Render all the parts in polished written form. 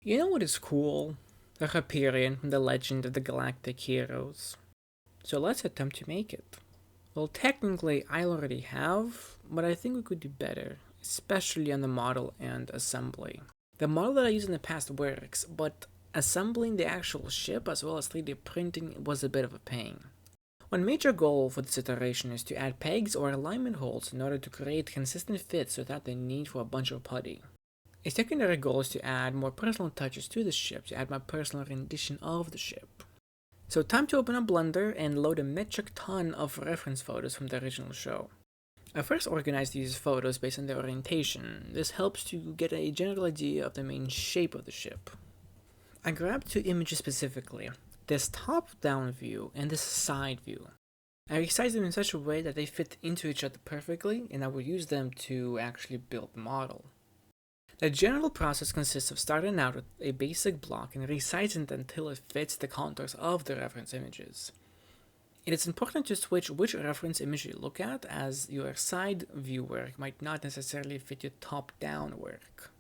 You know what is cool? The Hyperion from the Legend of the Galactic Heroes. So let's attempt to make it. Well, technically, I already have, but I think we could do better, especially on the model and assembly. The model that I used in the past works, but assembling the actual ship as well as 3D printing was a bit of a pain. One major goal for this iteration is to add pegs or alignment holes in order to create consistent fits without the need for a bunch of putty. A secondary goal is to add more personal touches to the ship, to add my personal rendition of the ship. So time to open up Blender and load a metric ton of reference photos from the original show. I first organized these photos based on their orientation. This helps to get a general idea of the main shape of the ship. I grabbed two images specifically, this top-down view and this side view. I resized them in such a way that they fit into each other perfectly, and I will use them to actually build the model. The general process consists of starting out with a basic block and resizing it until it fits the contours of the reference images. It is important to switch which reference image you look at, as your side view work might not necessarily fit your top-down work.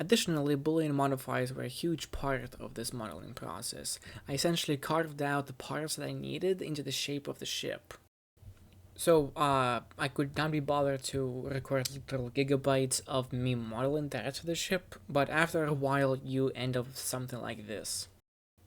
Additionally, Boolean modifiers were a huge part of this modeling process. I essentially carved out the parts that I needed into the shape of the ship. So, I could not be bothered to record literal gigabytes of me modeling the rest of the ship, but after a while you end up with something like this.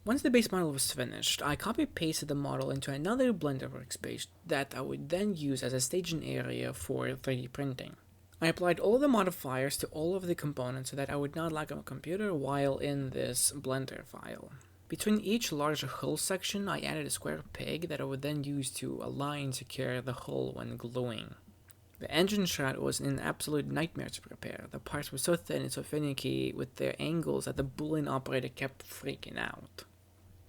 Once the base model was finished, I copy-pasted the model into another Blender workspace that I would then use as a staging area for 3D printing. I applied all of the modifiers to all of the components so that I would not lag on my computer while in this Blender file. Between each large hull section, I added a square peg that I would then use to align to secure the hull when gluing. The engine shroud was an absolute nightmare to prepare. The parts were so thin and so finicky with their angles that the Boolean operator kept freaking out.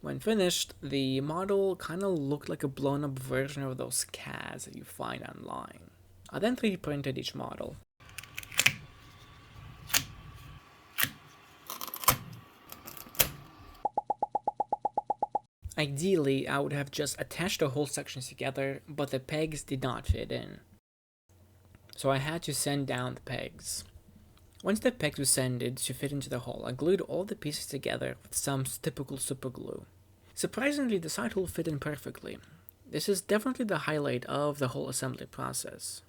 When finished, the model kinda looked like a blown up version of those CADs that you find online. I then 3D printed each model. Ideally, I would have just attached the whole sections together, but the pegs did not fit in. So I had to sand down the pegs. Once the pegs were sanded to fit into the hole, I glued all the pieces together with some typical super glue. Surprisingly, the side hole fit in perfectly. This is definitely the highlight of the whole assembly process.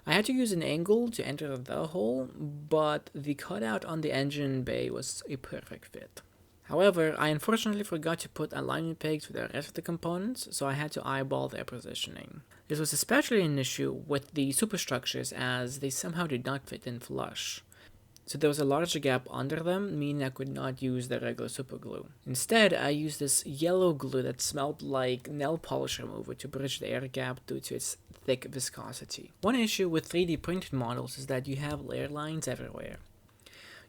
I had to use an angle to enter the hole, but the cutout on the engine bay was a perfect fit. However, I unfortunately forgot to put alignment pegs for the rest of the components, so I had to eyeball their positioning. This was especially an issue with the superstructures, as they somehow did not fit in flush. So there was a large gap under them, meaning I could not use the regular super glue. Instead, I used this yellow glue that smelled like nail polish remover to bridge the air gap due to its thick viscosity. One issue with 3D printed models is that you have layer lines everywhere.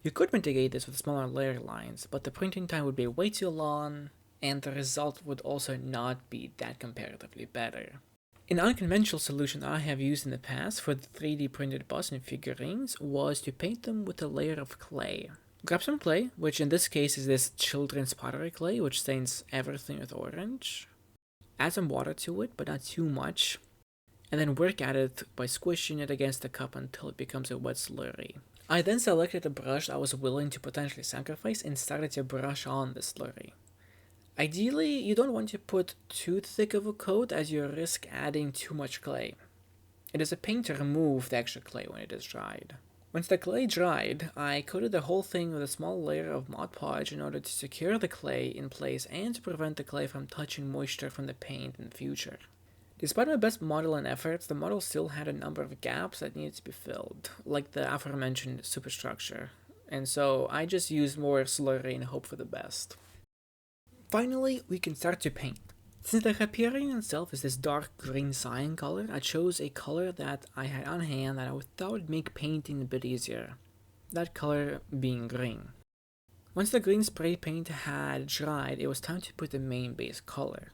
You could mitigate this with smaller layer lines, but the printing time would be way too long, and the result would also not be that comparatively better. An unconventional solution I have used in the past for the 3D printed boss and figurines was to paint them with a layer of clay. Grab some clay, which in this case is this children's pottery clay, which stains everything with orange. Add some water to it, but not too much, and then work at it by squishing it against the cup until it becomes a wet slurry. I then selected a brush I was willing to potentially sacrifice and started to brush on the slurry. Ideally, you don't want to put too thick of a coat as you risk adding too much clay. It is a pain to remove the extra clay when it is dried. Once the clay dried, I coated the whole thing with a small layer of Mod Podge in order to secure the clay in place and to prevent the clay from touching moisture from the paint in the future. Despite my best modeling efforts, the model still had a number of gaps that needed to be filled, like the aforementioned superstructure, and so I just used more slurry and hope for the best. Finally, we can start to paint. Since the Hyperion itself is this dark green cyan color, I chose a color that I had on hand that I thought would make painting a bit easier, that color being green. Once the green spray paint had dried, it was time to put the main base color.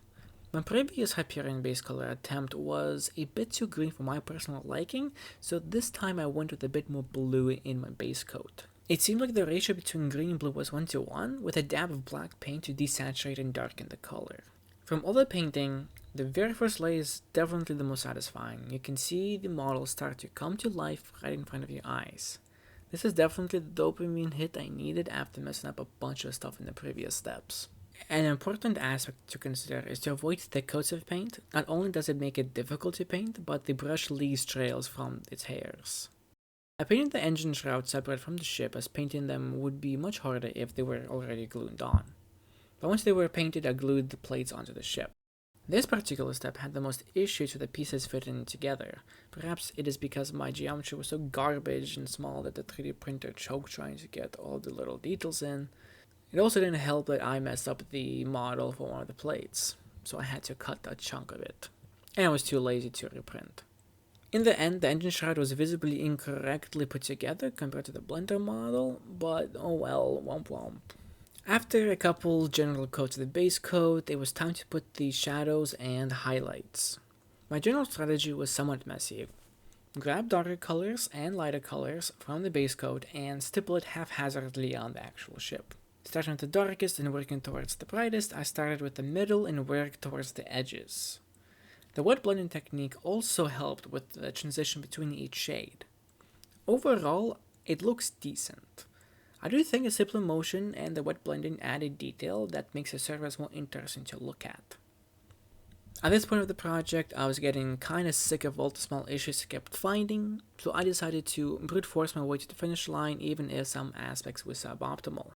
My previous Hyperion base color attempt was a bit too green for my personal liking, so this time I went with a bit more blue in my base coat. It seemed like the ratio between green and blue was 1:1, with a dab of black paint to desaturate and darken the color. From all the painting, the very first layer is definitely the most satisfying. You can see the model start to come to life right in front of your eyes. This is definitely the dopamine hit I needed after messing up a bunch of stuff in the previous steps. An important aspect to consider is to avoid thick coats of paint. Not only does it make it difficult to paint, but the brush leaves trails from its hairs. I painted the engine shroud separate from the ship, as painting them would be much harder if they were already glued on. But once they were painted, I glued the plates onto the ship. This particular step had the most issues with the pieces fitting together. Perhaps it is because my geometry was so garbage and small that the 3D printer choked trying to get all the little details in. It also didn't help that I messed up the model for one of the plates, so I had to cut a chunk of it, and I was too lazy to reprint. In the end, the engine shroud was visibly incorrectly put together compared to the Blender model, but oh well, womp womp. After a couple general coats of the base coat, it was time to put the shadows and highlights. My general strategy was somewhat messy. Grab darker colors and lighter colors from the base coat and stipple it haphazardly on the actual ship. Starting with the darkest and working towards the brightest, I started with the middle and worked towards the edges. The wet blending technique also helped with the transition between each shade. Overall, it looks decent. I do think the simple motion and the wet blending added detail that makes the surface more interesting to look at. At this point of the project, I was getting kinda sick of all the small issues I kept finding, so I decided to brute force my way to the finish line even if some aspects were suboptimal.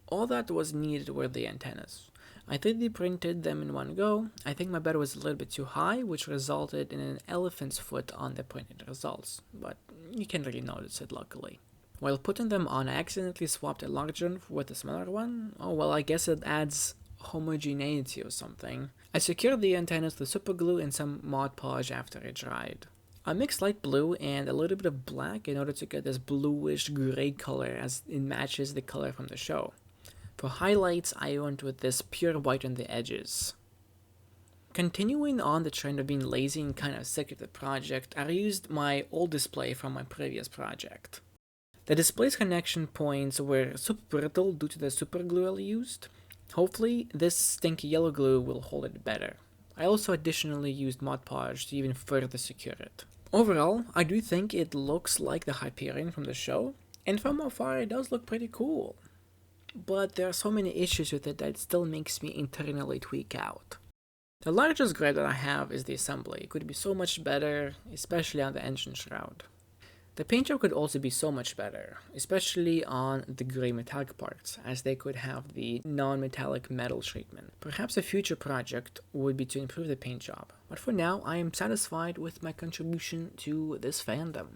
All that was needed were the antennas. I 3D printed them in one go. I think my bed was a little bit too high, which resulted in an elephant's foot on the printed results, but you can't really notice it luckily. While putting them on, I accidentally swapped a larger one with a smaller one. Oh well, I guess it adds homogeneity or something. I secured the antennas with super glue and some Mod Podge after it dried. I mixed light blue and a little bit of black in order to get this bluish gray color as it matches the color from the show. For highlights, I went with this pure white on the edges. Continuing on the trend of being lazy and kind of sick of the project, I reused my old display from my previous project. The display's connection points were super brittle due to the super glue I used. Hopefully, this stinky yellow glue will hold it better. I also additionally used Mod Podge to even further secure it. Overall, I do think it looks like the Hyperion from the show, and from afar it does look pretty cool. But there are so many issues with it that it still makes me internally tweak out. The largest gripe that I have is the assembly. It could be so much better, especially on the engine shroud. The paint job could also be so much better, especially on the gray metallic parts, as they could have the non-metallic metal treatment. Perhaps a future project would be to improve the paint job, but for now I am satisfied with my contribution to this fandom.